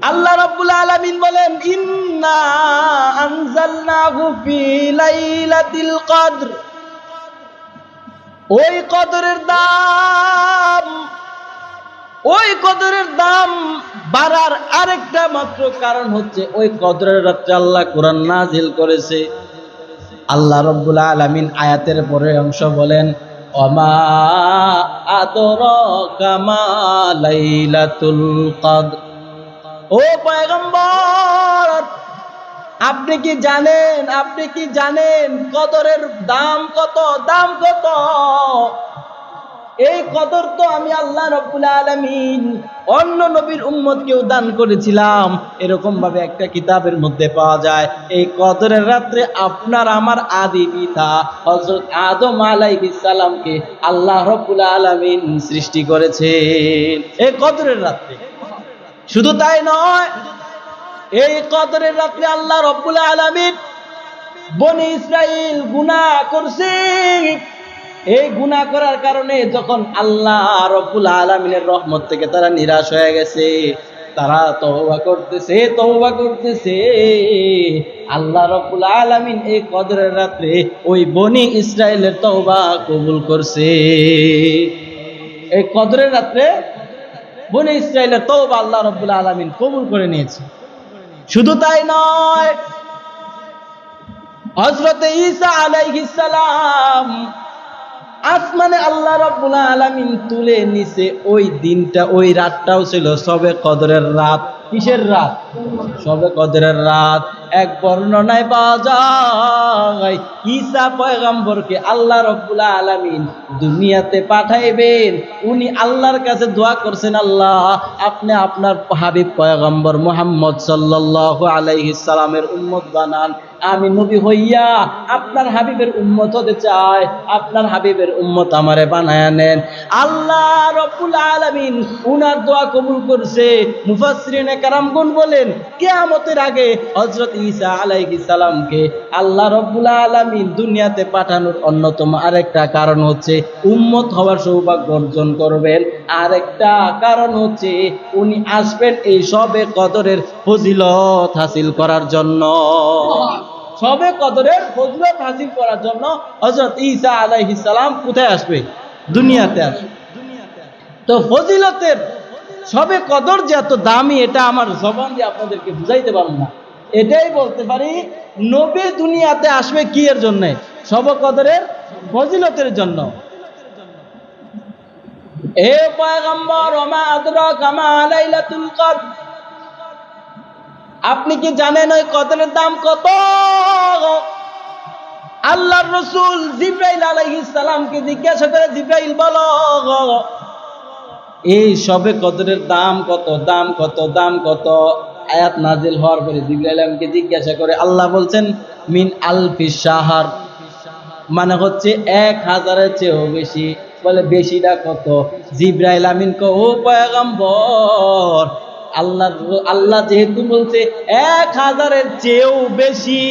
আল্লাহ রাব্বুল আলামিন বলেন, ইন্না আনজালনাহু ফি লাইলাতিল কদর। ওই কদরের দাম বাড়ার আরেকটা মাত্র কারণ হচ্ছে ওই কদরের রাত্রে আল্লাহ কোরআন নাজিল করেছে। আল্লাহ রাব্বুল আলামিন আয়াতের পরের অংশ বলেন, ওমা আদরাকা মা লাইলাতুল কদর। ও পয়গম্বর, আপনি কি জানেন কদরের দাম কত? এই কদর তো আমি আল্লাহ রাব্বুল আলামিন অন্য নবীর উম্মতকেও দান করেছিলাম। এরকম ভাবে একটা কিতাবের মধ্যে পাওয়া যায়, এই কদরের রাত্রে আপনার আমার আদি পিতা হযরত আদম আলাইহিস সালামকে আল্লাহ রাব্বুল আলামিন সৃষ্টি করেছেন এই কদরের রাত্রে। শুধু তাই নয়, এই কদরের রাত্রে আল্লাহ রাব্বুল আলামিন বনি ইসরাইল গুনাহ করছে। এই গুনাহ করার কারণে যখন আল্লাহ রাব্বুল আলামিনের রহমত থেকে তারা নিরাশ হয়ে গেছে, তারা তওবা করতেছে। আল্লাহ রাব্বুল আলামিন এই কদরের রাত্রে ওই বনি ইসরাইলের তওবা কবুল করছে। এই কদরের রাত্রে বনি ইসরাইলের তওবা আল্লাহ রাব্বুল আলামিন কবুল করে নিয়েছে। শুধু তাই নয়, হযরত ঈসা আলাইহিস সালাম আসমানে আল্লাহ রাব্বুল আলামিন তুলে নিছে। ওই দিনটা, ওই রাতটাও ছিল শবে কদরের রাত। কিসের রাত? শবে কদরের রাত। এক বর্ণনায় পাওয়া যায়, ঈসা পয়গম্বরকে আল্লাহ রাব্বুল আলামিন দুনিয়াতে পাঠাইবেন। উনি আল্লাহর কাছে দোয়া করছেন, আল্লাহ আপনি আপনার হাবিব পয়গম্বর মুহাম্মদ সাল্লাল্লাহু আলাইহি সাল্লামের উম্মত বানান। আমি নবী হইয়া আপনার হাবিবের উম্মত হতে চাই, আপনার হাবিবের উম্মত আমারে বানায়া নেন। আল্লাহ রাব্বুল আলামিন উনার দোয়া কবুল করছে। মুফাসসিরিনে কেরামগণ বলেন, কিয়ামতের আগে হযরত ঈসা আলাইহিস সালামকে আল্লাহ রাব্বুল আলামিন দুনিয়াতে পাঠানোর অন্যতম আরেকটা কারণ হচ্ছে উম্মত হওয়ার সৌভাগ্য অর্জন করবেন। আরেকটা কারণ হচ্ছে উনি আসবেন এই শবে কদরের ফজিলত হাসিল করার জন্য। শবে কদরের ফজিলত হাসিল করার জন্য হযরত ঈসা আলাইহিস সালাম কোথায় আসবে? দুনিয়াতে আসবে। তো ফজিলতের শবে কদর যে এত দামি, এটা আমার জবান দিয়ে আপনাদেরকে বুঝাইতে পারবো না। এটাই বলতে পারি, নবী দুনিয়াতে আসবে কি এর জন্য? শবে কদরের ফজিলতের জন্য। এ পয়গম্বর, ওমা আদরাকা মা লাইলাতুল কদর, আপনি কি জানেন ওই কদরের দাম কত? আল্লাহর রাসূল জিবরাইল আলাইহিস সালামকে জিজ্ঞাসা করে, জিবরাইল বলো এই শবে কদরের দাম কত? আয়াত নাজিল হওয়ার পরে জিবরাইল আমাকে জিজ্ঞাসা করে, আল্লাহ বলছেন মিন আলফি শাহর, মানে হচ্ছে 1000-এর চেয়েও বেশি। বলে বেশিটা কত? জিবরাইল আমিন কো, ও পয়গম্বর, আল্লাহ যেহেতু বলছে 1000-এর চেয়েও বেশি,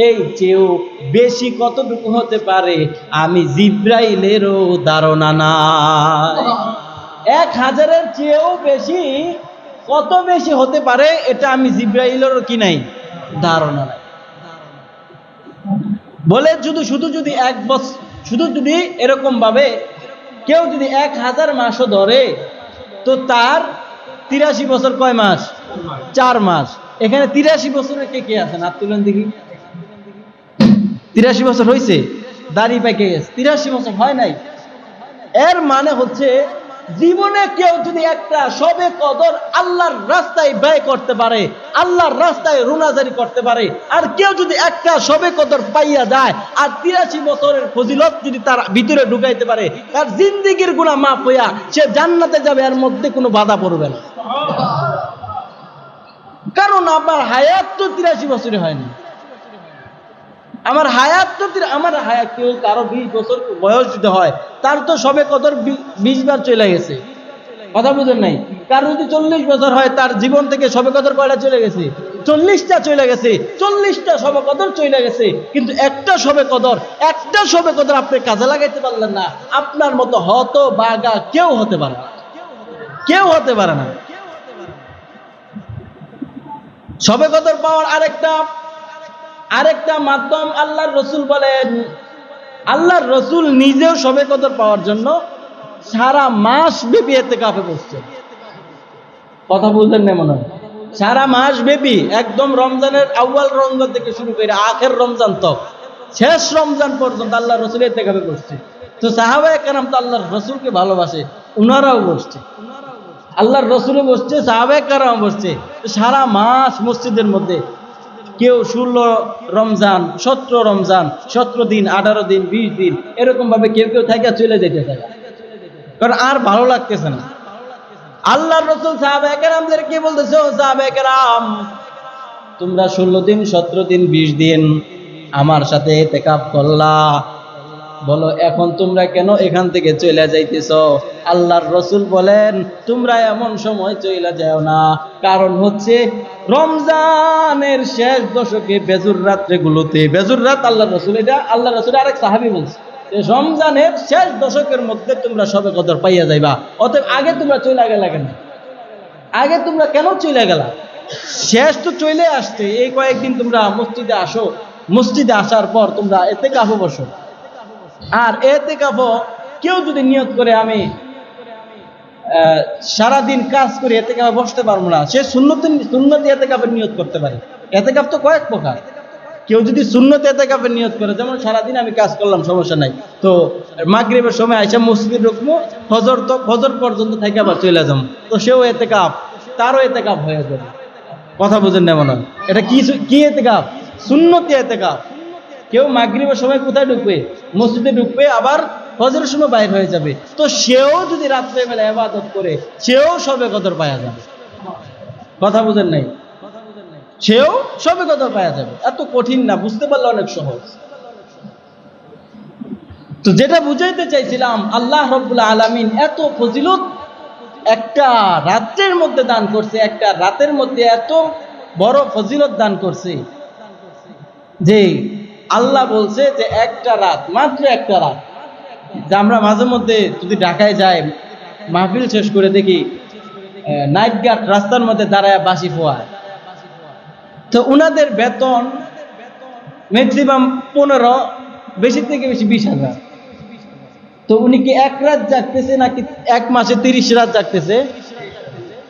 এই চেয়েও বেশি কতটুকু হতে পারে আমি জিবরাইলেরও ধারণা নাই। 1000-এর চেয়েও বেশি কত বেশি হতে পারে এটা আমি জিবরাইলেরও কি নাই, ধারণা নাই। বলে শুধু যদি এক বছর, শুধু যদি এরকম ভাবে কেউ যদি 1000 মাসও ধরে, তো তার 83 বছর কয় মাস? 4 মাস। এখানে 83 বছরের কে আছেন? হাত তুলেন দেখি। 83 বছর হয়েছে? দাড়ি পেকে গেছে, 83 বছর হয় নাই। এর মানে হচ্ছে জীবনে কেউ যদি একটা শবে কদর আল্লাহর রাস্তায় ব্যয় করতে পারে, আল্লাহর রাস্তায় রুনাজারি করতে পারে, আর কেউ যদি একটা শবে কদর পাইয়া যায় আর 83 বছরের ফজিলত যদি তার ভিতরে ঢুকাইতে পারে, তার জিন্দেগির গুনাহ মাফ হইয়া সে জান্নাতে যাবে, এর মধ্যে কোনো বাধা পড়বে না। কারণ আমার হায়াত তো 83 বছরে হয়নি। আমার হায়াত কেউ কারো 20 বছর বয়স যদি হয়, তার তো শবে কদর 20 বার চলে গেছে। কথা বুঝেন নাই? কারো যদি 40 বছর হয়, তার জীবন থেকে শবে কদর কয়টা চলে গেছে? 40টা চলে গেছে। 40টা শবে কদর চলে গেছে, কিন্তু একটা শবে কদর আপনি কাজে লাগাইতে পারলেন না। আপনার মতো হতভাগা কেউ হতে পারে না। শবে কদর পাওয়ার আরেকটা মাধ্যম আল্লাহর রসুল বলেন, আল্লাহর রসুল নিজেও শবে কদর পাওয়ার জন্য সারা মাস ব্যাপী ইতিকাফে বসছেন। কথা বলতেন না মনে হয়? সারা মাস ব্যাপী, একদম রমজানের আউয়াল রমজান থেকে শুরু করে আখের রমজান তক, শেষ রমজান পর্যন্ত আল্লাহর রসুল ইতিকাফে বসছে। তো সাহাবায়ে কেরাম তো আল্লাহর রসুলকে ভালোবাসে, উনারাও বসছে, আল্লাহর রসুলও বসছে, সাহাবায়ে কেরাম বসছে। সারা মাস মসজিদের মধ্যে কেউ 16 রমজান, 17 রমজান, 17 দিন, 18 দিন, 20 দিন, এরকম ভাবে কেউ কেউ থেকে চলে যেতে চায়, কারণ আর ভালো লাগতেছে না। আল্লাহর রসুল সাহাবায়ে কেরামদের কি বলতেছে, ও সাহাবায়ে কেরাম, তোমরা 16 দিন, 17 দিন, 20 দিন আমার সাথে ইতিকাফ করলা, বলো এখন তোমরা কেন এখান থেকে চলে যাইতেছ? আল্লাহর রসুল বলেন, তোমরা এমন সময় চলে যাও না, কারণ হচ্ছে রমজানের শেষ দশকে বেজুর রাত্রে গুলোতে, বেজুর রাত আল্লাহর রসুল, এটা আল্লাহ রসুল আরেক সাহাবী বলছে, রমজানের শেষ দশকের মধ্যে তোমরা শবে কদর পাইয়া যাইবা, অতএব আগে তোমরা চলে গেলা কেন? আগে তোমরা কেন চলে গেলা? শেষ তো চলে আসছে, এই কয়েকদিন তোমরা মসজিদে আসো, মসজিদে আসার পর তোমরা ইতিকাফে বসো। আর ইতিকাফও কেউ যদি নিয়ত করে আমি সারাদিন কাজ করে ইতিকাফে বসতে পারবো না, সে সুন্নতি ইতিকাফের নিয়ত করতে পারে। ইতিকাফ তো কয়েক প্রকার, কেউ যদি সুন্নতি ইতিকাফের নিয়ত করে, যেমন সারাদিন আমি কাজ করলাম, সমস্যা নাই, তো মাগরিবের সময় আইসা মসজিদে ঢুকবো, ফজর পর্যন্ত থেকে আবার চলে যাবো, তো সেও ইতিকাফ, তারও ইতিকাফ হয়ে যাবে। কথা বুঝেন না মনে হয়? এটা কি ইতিকাফ? সুন্নতি ইতিকাফ। কেউ মাগরিবের সময় কোথায় ঢুকবে? মসজিদে ঢুকবে, আবার ফজরের সময় বাইর হয়ে যাবে, তো সেও যদি রাত্রে বেলা ইবাদত করে, সেও শবে কদর পাওয়া যাবে। কথা বুঝেন নাই? সেও শবে কদর পাওয়া যাবে। এত কঠিন না, বুঝতে পারলে অনেক সহজ। তো যেটা বুঝাইতে চাইছিলাম, আল্লাহ রাব্বুল আলামিন এত ফজিলত একটা রাত্রের মধ্যে দান করছে, একটা রাতের মধ্যে এত বড় ফজিলত দান করছে, যে আল্লাহ বলছে যে একটা রাত, মাত্র একটা রাত। যে আমরা মাঝে মধ্যে যদি ঢাকায় যাই, মাহফিল শেষ করে দেখি নাইট গার্ড রাস্তার মধ্যে দাঁড়ায় বাঁশি ফোয়ায়, তো উনাদের বেতন ম্যাক্সিমাম 15, বেশি থেকে বেশি 20,000। তো উনি কি এক রাত জাগতেছে নাকি এক মাসে 30 রাত জাগতেছে?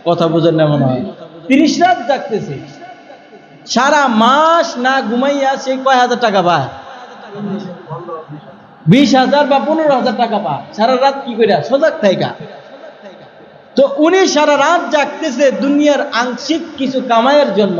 কথা বোঝেন না মনে হয়? 30 রাত জাগতেছে, সারা মাস না ঘুমাইয়া সে কয় হাজার টাকা পায়? 20,000 বা 15,000 টাকা পায়। সারা রাত কি করে সজাগ থাইকা। তো উনি সারা রাত জাগতেছে দুনিয়ার আংশিক কিছু কামাইয়ের জন্য।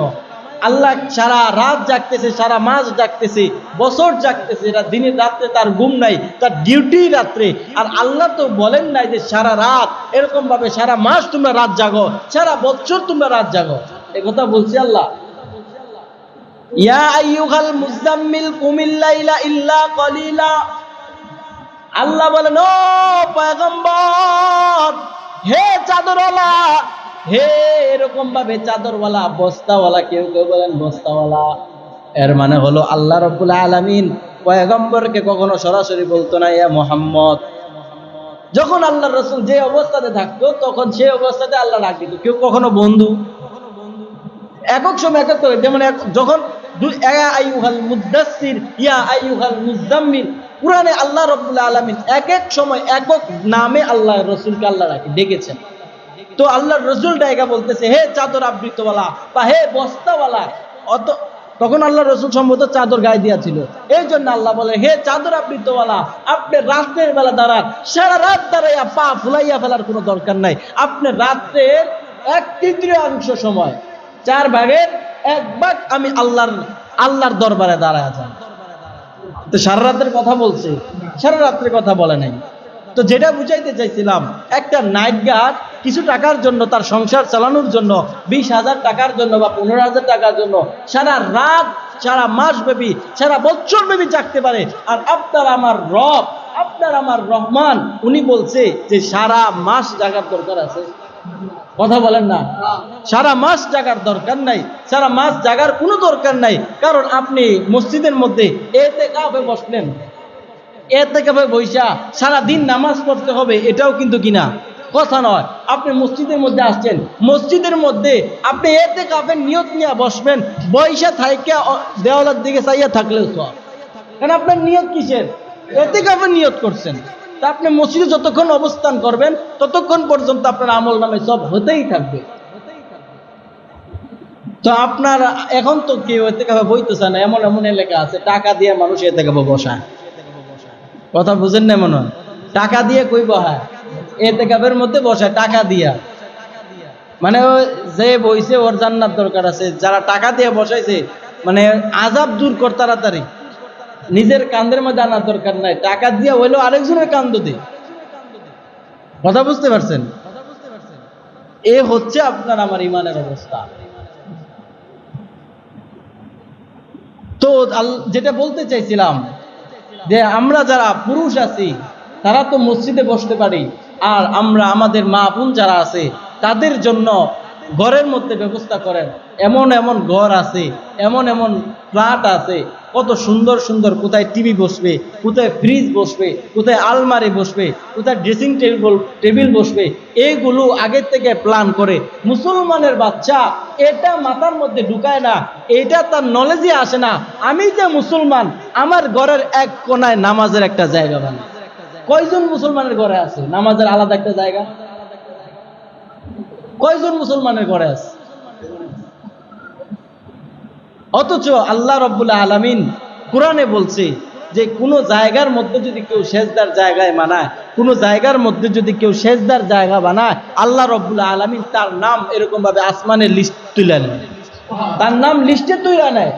আল্লাহ সারা রাত জাগতেছে, সারা মাস জাগতেছে, বছর জাগতেছে, এটা দিনের রাত্রে তার ঘুম নাই, তার ডিউটি রাত্রে। আর আল্লাহ তো বলেন নাই যে সারা রাত, এরকম ভাবে সারা মাস তোমরা রাত জাগো, সারা বছর তোমরা রাত জাগো, এ কথা বলছি আল্লাহ। ইয়া আইয়ুহাল মুজাম্মিল কুমিল লাইলা ইল্লা কলিলা, আল্লাহ বলেন, ও পয়গম্বর, হে চাদরওয়ালা, হে এরকম ভাবে চাদরওয়ালা, বস্তাওয়ালা, কেউ কেউ বলেন বস্তাওয়ালা। এর মানে হলো আল্লাহ রাব্বুল আলামিন পয়গম্বরকে কখনো সরাসরি বলতো না ইয়া মুহাম্মদ। যখন আল্লাহর রাসূল যে অবস্থাতে থাকতো, তখন সেই অবস্থাতে আল্লাহ ডাক দিত। কেউ কখনো বন্ধু, একক সময় একক করে, যেমন যখন ইয়া আইয়ুহাল মুদাসসির, ইয়া আইয়ুহাল মুজাম্মিল, কুরআনে আল্লাহ রাব্বুল আলামিন এক এক সময় একক নামে আল্লাহ রাসূলকে আল্লাহ ডেকেছেন। তো আল্লাহর রাসূল ডাইকা বলতেছে, হে চাদর আবৃতওয়ালা বা হে বস্তাওয়ালা। তখন আল্লাহ রাসূল সম্ভবত চাদর গায়ে দিয়েছিল, এই জন্য আল্লাহ বলে, হে চাদর আবৃতওয়ালা, আপনি রাতের বেলা দাঁড়ান, সারা রাত দাঁড়াইয়া পা ফুলাইয়া ফেলার কোনো দরকার নাই। আপনি রাতের 1/3 সময়, 4 ভাগের 1 ভাগ আমি আল্লাহর দরবারে দাঁড়ায় যান। তো সারা রাতের কথা বলছে, সারা রাত্রের কথা বলে নাই। তো যেটা বুঝাইতে চাইছিলাম, একটা নাইট গার্ড কিছু টাকার জন্য, তার সংসার চালানোর জন্য, 20,000 টাকার জন্য বা 15,000 টাকার জন্য সারা রাত, সারা মাস ব্যাপী, সারা বছর ব্যাপী জাগতে পারে। আর আপনার আমার রব, আপনার আমার রহমান, উনি বলছে যে সারা মাস জাগার দরকার আছে। কথা বলেন না? সারা মাস জাগার দরকার নাই, সারা মাস জাগার কোনো দরকার নাই। কারণ আপনি মসজিদের মধ্যে ইতিকাফে বসলেন, ইতিকাফে বইসা সারা দিন নামাজ পড়তে হবে, এটাও কিন্তু কিনা কথা নয়। আপনি মসজিদের মধ্যে আসছেন, মসজিদের মধ্যে আপনি ইতিকাফের নিয়ত নিয়ে বসবেন, বৈশা থাইকা দেওয়ালের দিকে চাইয়া থাকলেও সব, কারণ আপনার নিয়ত কিসের? ইতিকাফের নিয়ত করছেন। তা আপনি মসজিদে যতক্ষণ অবস্থান করবেন ততক্ষণ পর্যন্ত আপনার আমল নামে সব হতেই থাকবে। তো আপনার এখন তো কেউ ইতিকাফে বইতেছে না, এমন এমন এলাকা আছে টাকা দিয়ে মানুষ ইতিকাফে বসায়। কথা বুঝেন না মনে হয়? টাকা দিয়ে কই বহায়? ইতিকাফের মধ্যে বসায় টাকা দিয়া, মানে যে বইছে ওর জান্নাত দরকার আছে, যারা টাকা দিয়ে বসাইছে মানে আযাব দূর কর তাড়াতাড়ি, নিজের কান্দের মধ্যে আনার দরকার নাই, টাকা দিয়ে হইলেও আরেকজনের কান্দ দে। কথা বুঝতে পারছেন? এ হচ্ছে আপনার আমার ইমানের অবস্থা। তো যেটা বলতে চাইছিলাম যে আমরা যারা পুরুষ আছি তারা তো মসজিদে বসতে পারি, আর আমরা আমাদের মা বোন যারা আছে তাদের জন্য ঘরের মধ্যে ব্যবস্থা করেন। এমন এমন ঘর আছে, এমন এমন ফ্ল্যাট আছে, কত সুন্দর সুন্দর, কোথায় টিভি বসবে, কোথায় ফ্রিজ বসবে, কোথায় আলমারি বসবে, কোথায় ড্রেসিং টেবিল বসবে, এইগুলো আগের থেকে প্ল্যান করে মুসলমানের বাচ্চা এটা মাথার মধ্যে ঢুকায় না, এটা তার নলেজে আসে না। আমি যে মুসলমান, আমার ঘরের এক কোনায় নামাজের একটা জায়গা বানাই। কয়জন মুসলমানের ঘরে আছে নামাজের আলাদা একটা জায়গা? কয়জন মুসলমানের ঘরে আছে? অথচ আল্লাহ রাব্বুল আলামিন কোরআনে বলছে যে কোনো জায়গার মধ্যে যদি কেউ সেজদার জায়গায় বানায়, কোনো জায়গার মধ্যে যদি কেউ সেজদার জায়গা বানায়, আল্লাহ রাব্বুল আলামিন তার নাম এরকম ভাবে আসমানের লিস্ট তুলে নেয়, তার নাম লিস্টে তুলে নেয়।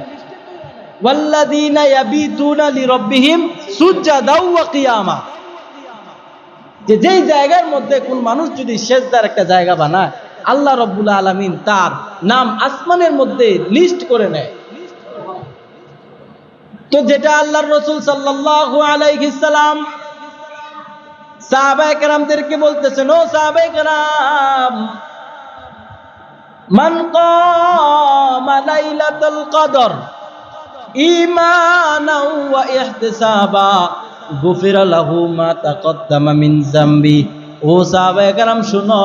ওয়াল্লাযীনা ইয়াবিতুনা লিরাব্বিহিম সুজদাও ওয়া কিয়ামা, যেই জায়গার মধ্যে কোন মানুষ যদি সেজদার একটা জায়গা বানায়, আল্লাহ রাব্বুল আলামিন তার নাম আসমানের মধ্যে লিস্ট করে নেয়। তো যেটা আল্লাহর রাসূল সাল্লাল্লাহু আলাইহি সাল্লাম সাহাবায়ে কেরামদেরকে বলতেছেন, ও সাহাবায়ে কেরাম, মান কামা লাইলাতুল কদর ঈমানাও ওয়া ইহতিসাবা গুফিরা লাহু মা তাকদ্দামা মিন যামবি। ও সাহাবায়ে কেরাম শুনো,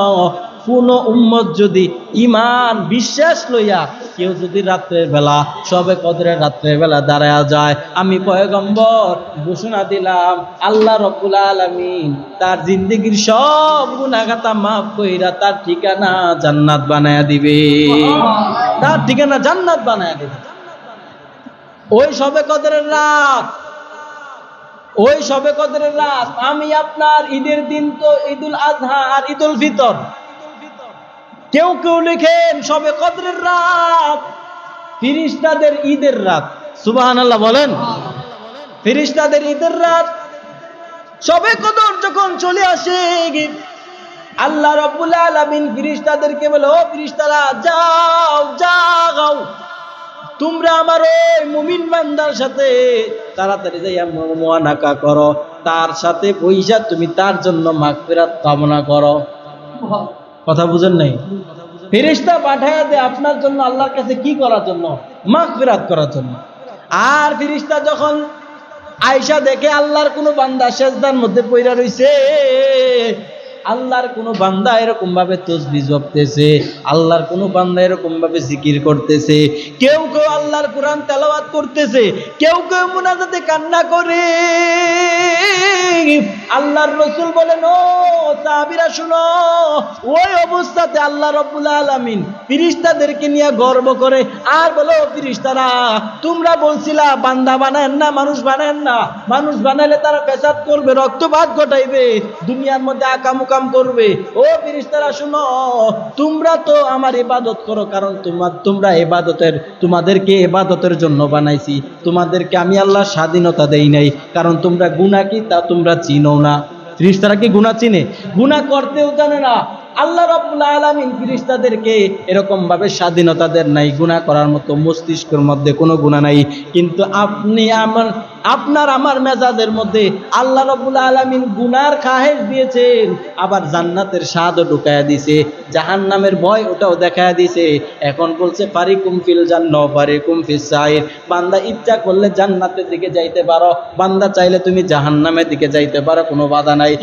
কোন উম্মত যদি ঈমান বিশ্বাস লইয়া কেউ যদি রাত্রের বেলা, সবে কদরের রাত্রের বেলা দাঁড়ায়া যায়, আমি পয়গম্বর ঘোষণা দিলাম আল্লাহ রাব্বুল আলামিন তার জিন্দেগীর সব গুনাহ খাতা মাফ কইরা তার ঠিকানা জান্নাত বানায়া দিবে, তার ঠিকানা জান্নাত বানায়া দিবে। ওই সবে কদরের রাত, ওই সবে কদরের রাত, আমি আপনার ঈদের দিন তো ঈদুল আযহা আর ঈদুল ফিতর, কেউ কেউ লিখেন সবে কদরের রাত ফেরেশতাদের ঈদের রাত। সুবহানাল্লাহ বলেন। ফেরেশতাদের ঈদের রাত, সবে কদর যখন চলে আসে, আল্লাহ রাব্বুল আলামিন ফেরেশতাদেরকে বলে, ও ফেরেশতারা যাও যাও, তোমরা আমার ওই মুমিন বান্দার সাথে তাড়াতাড়ি যাইয়া মুআনাকা করো, তার সাথে বইসা তুমি তার জন্য মাগফিরাত কামনা করো। কথা বুঝেন নাই? ফেরেশতা পাঠায়া দেয় আপনার জন্য আল্লাহর কাছে কি করার জন্য? মাগফিরাত করার জন্য। আর ফেরেশতা যখন আয়েশা দেখে আল্লাহর কোনো বান্দা সেজদার মধ্যে পইরা রইছে, আল্লাহর কোনো বান্দা এরকম ভাবে তাসবিহ জপতেছে, আল্লাহর কোনো বান্দা এরকম ভাবে জিকির করতেছে, কেউ কেউ আল্লাহর কোরআন তেলাওয়াত করতেছে, কেউ কেউ মুনাজাতে কান্না করে, আল্লাহর রাসূল বলেন, ও সাহাবীরা শুনো, ওই অবস্থাতে আল্লাহ রাব্বুল আলামিন ফেরেশতাদেরকে নিয়ে গর্ব করে আর বলো, ফেরেশতারা তোমরা বলছিলা বান্দা বানায়েন না, মানুষ বানায়েন না, মানুষ বানাইলে তারা পেশাব করবে, রক্তপাত ঘটাইবে, দুনিয়ার মধ্যে আকাম করবে। ও ফেরেশতারা শুনো, তোমরা তো আমার ইবাদত করো, কারণ তোমরা তোমাদেরকে ইবাদতের জন্য বানাইছি, তোমাদেরকে আমি আল্লাহ স্বাধীনতা দেই নাই, কারণ তোমরা গুনাহ কি তা তোমরা চিনো না। ফেরেশতারা কি গুনাহ চিনে? গুনাহ করতেও জানে না। আল্লাহ রাব্বুল আলামিন ফেরেশতাদেরকে এরকম ভাবে স্বাধীনতা দেন নাই, গুনাহ করার মতো মস্তিষ্কের মধ্যে কোনো গুনাহ নাই। কিন্তু আপনার আমার মেজাজের মধ্যে আল্লাহ রাব্বুল আলামিন গুনার খাহেশ দিয়েছেন, আবার জান্নাতের স্বাদও ঢুকায়া দিয়েছে, জাহান্নামের ভয় ওটাও দেখায়া দিয়েছে। এখন বলছে ফারিকুম ফিল জান্নাহ ফারিকুম ফিস সাইর, বান্দা ইচ্ছা করলে জান্নাতের দিকে যাইতে পারো, বান্দা চাইলে তুমি জাহান্নামের দিকে যাইতে পারো, কোনো বাধা নাই।